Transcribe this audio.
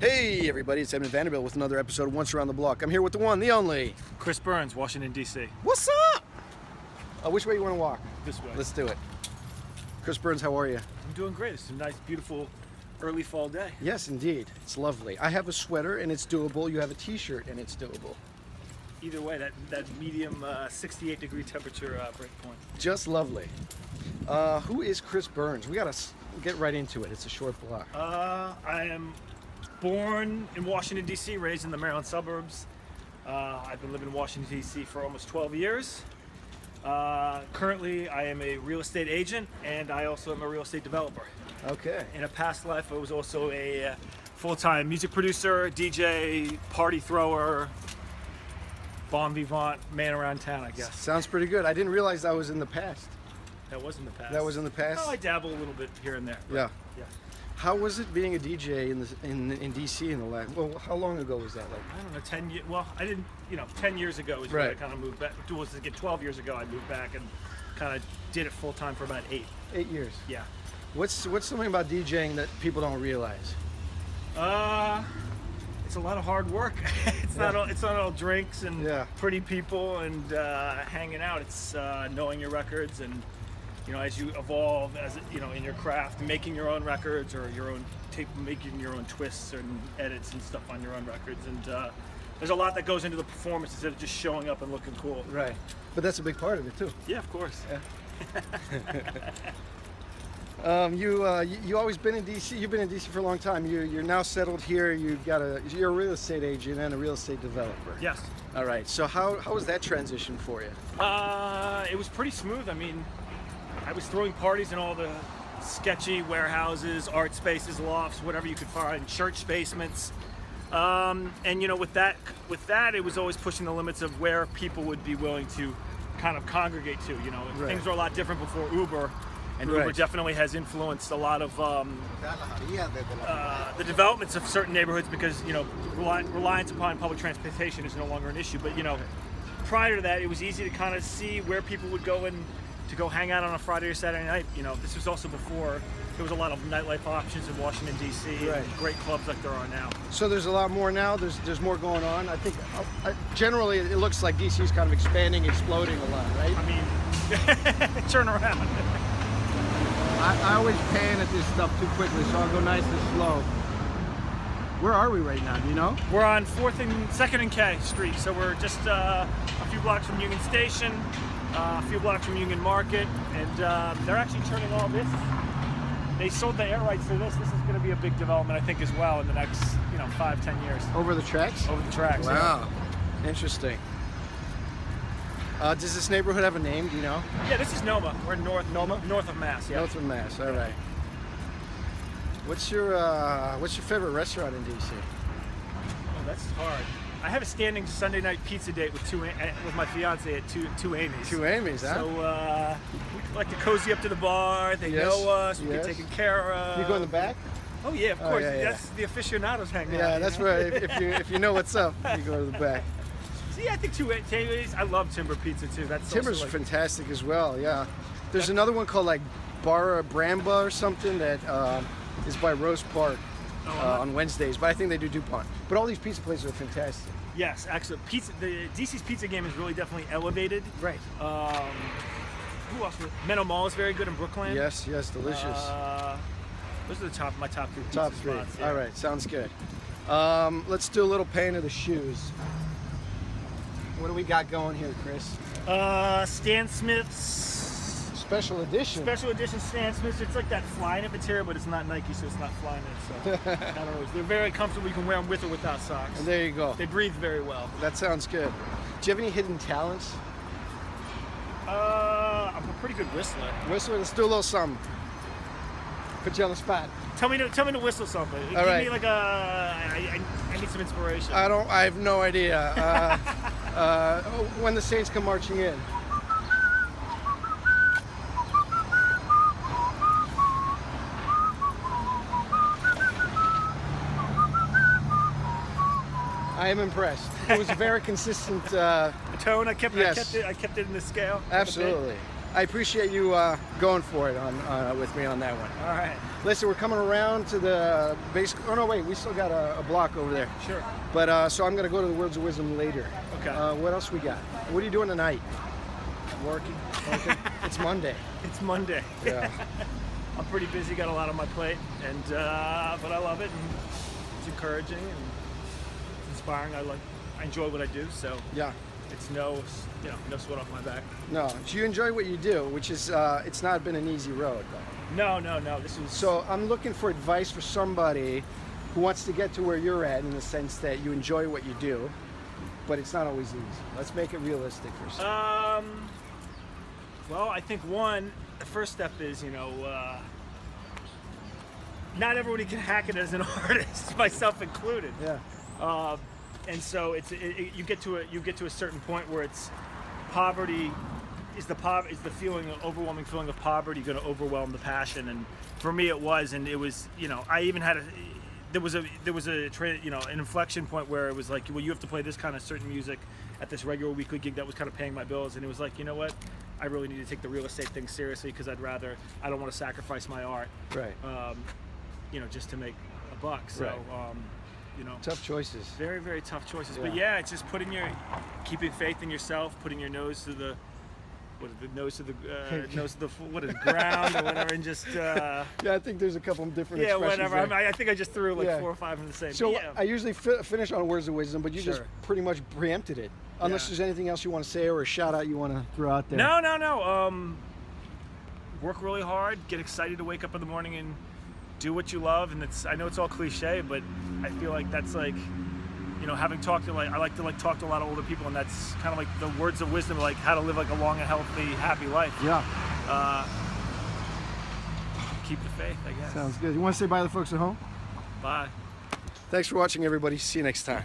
Hey everybody, it's Evan Vanderbilt with another episode of Once Around the Block. I'm here with the one, the only. Chris Burns, Washington, D.C. What's up? Which way you want to walk? This way. Let's do it. Chris Burns, how are you? I'm doing great. It's a nice, beautiful, early fall day. Yes, indeed. It's lovely. I have a sweater and it's doable. You have a t-shirt and it's doable. Either way, that medium 68 degree temperature break point. Just lovely. Who is Chris Burns? We got to get right into it. It's a short block. I am born in Washington, D.C., raised in the Maryland suburbs. I've been living in Washington, D.C. for almost 12 years. Currently, I am a real estate agent, and I also am a real estate developer. Okay. In a past life, I was also a full-time music producer, DJ, party thrower, bon vivant, man around town, I guess. Sounds pretty good. I didn't realize that was in the past. That was in the past. That was in the past? Oh, I dabble a little bit here and there. Yeah. Yeah. How was it being a DJ in DC in the last? Well, how long ago was that? Like I don't know, 10 years. Well, I didn't. 10 years ago is when I kind of moved back. It was 12 years ago. I moved back and kind of did it full time for about 8. 8 years. Yeah. What's something about DJing that people don't realize? It's a lot of hard work. It's not all drinks and pretty people and hanging out. It's knowing your records and as you evolve in your craft, making your own records or your own tape, making your own twists and edits and stuff on your own records. And there's a lot that goes into the performance instead of just showing up and looking cool. Right. But that's a big part of it too. Yeah, of course. Yeah. You always been in DC. You've been in DC for a long time. You're now settled here. You're a real estate agent and a real estate developer. Yes. All right. So how was that transition for you? It was pretty smooth. I mean, I was throwing parties in all the sketchy warehouses, art spaces, lofts, whatever you could find, church basements. And with that, it was always pushing the limits of where people would be willing to kind of congregate to. Right. Things were a lot different before Uber. And Uber definitely has influenced a lot of the developments of certain neighborhoods because, reliance upon public transportation is no longer an issue. But, prior to that, it was easy to kind of see where people would go and to go hang out on a Friday or Saturday night. This was also before there was a lot of nightlife options in Washington, D.C. Right. And great clubs like there are now. So there's a lot more now. There's more going on. I think generally it looks like D.C. is kind of expanding, exploding a lot, right? I mean, turn around. I always pan at this stuff too quickly, so I'll go nice and slow. Where are we right now? Do you know? We're on 2nd and K Street, so we're just a few blocks from Union Station, a few blocks from Union Market, and they're actually turning all this. They sold the air rights to this. This is going to be a big development, I think, as well in the next 5-10 years. Over the tracks? Over the tracks. Wow, interesting. Does this neighborhood have a name? Do you know? Yeah, this is NoMa. We're north of Mass. Yeah. North of Mass. All right. What's your favorite restaurant in DC? Oh, that's hard. I have a standing Sunday night pizza date with my fiance at two Amy's. Two Amy's, huh? So we like to cozy up to the bar. They know us. We get taken care of. You go in the back? Oh yeah, of course. Yeah. That's the aficionados hanging out. Yeah, that's right. If you know what's up, you go to the back. See, I think two Amy's. I love Timber Pizza too. Timber's fantastic as well. Yeah. There's another one called like Bar Bramba or something that is by Rose Park on Wednesdays, but I think they do DuPont. But all these pizza places are fantastic. Yes, actually, the DC's pizza game is really definitely elevated. Right. Who else? Menomale is very good in Brooklyn. Yes, delicious. Those are my top 3 pizza Top 3. spots. Yeah. All right, sounds good. Let's do a little pain of the shoes. What do we got going here, Chris? Stan Smith's Special edition. Special edition Stan Smith's. It's like that Flyknit material, but it's not Nike, so it's not Flyknit. So I don't know. They're very comfortable. You can wear them with or without socks. And there you go. They breathe very well. That sounds good. Do you have any hidden talents? I'm a pretty good whistler. Whistler. Let's do a little something. Put you on the spot. Tell me to whistle something. All right. Give me like I need some inspiration. I have no idea. When the Saints come marching in. I am impressed. It was a very consistent tone. I kept it in the scale. Absolutely. I appreciate you going for it with me on that one. All right. Listen, we're coming around to the basic. Oh no, wait, we still got a block over there. Sure. But so I'm gonna go to the Words of Wisdom later. Okay. What else we got? What are you doing tonight? Working. It's Monday. It's Monday. Yeah. I'm pretty busy, got a lot on my plate, and but I love it, and it's encouraging and it's inspiring. I enjoy what I do, so Yeah. it's no sweat off my back. No, so you enjoy what you do, which is it's not been an easy road, though. No. This was So I'm looking for advice for somebody who wants to get to where you're at, in the sense that you enjoy what you do, but it's not always easy. Let's make it realistic for a second. Well, I think the first step is, not everybody can hack it as an artist, myself included. Yeah. And so you get to a certain point where it's poverty is the overwhelming feeling of poverty going to overwhelm the passion, and for me it was, and it was, I even had there was an inflection point where it was like, well, you have to play this kind of certain music at this regular weekly gig that was kind of paying my bills, and it was like, you know what, I really need to take the real estate thing seriously, because I don't want to sacrifice my art, Right. Just to make a buck. So, Right. Tough choices. very, very tough choices. Yeah. But yeah, it's just keeping faith in yourself, putting your nose to the ground or whatever, and just Yeah, I think there's a couple of different yeah, expressions whatever. there. I think I just threw like Yeah. 4 or 5 in the same. So yeah. I usually finish on Words of Wisdom, but you just Sure. pretty much preempted it. Unless Yeah. there's anything else you want to say or a shout out you want to throw out there. No. Work really hard. Get excited to wake up in the morning and do what you love. And I know it's all cliche, but I feel like that's like, having talked to I like to talk to a lot of older people, and that's kind of like the words of wisdom, like how to live like a long and healthy, happy life. Yeah. Keep the faith, I guess. Sounds good. You want to say bye to the folks at home? Bye. Thanks for watching, everybody. See you next time.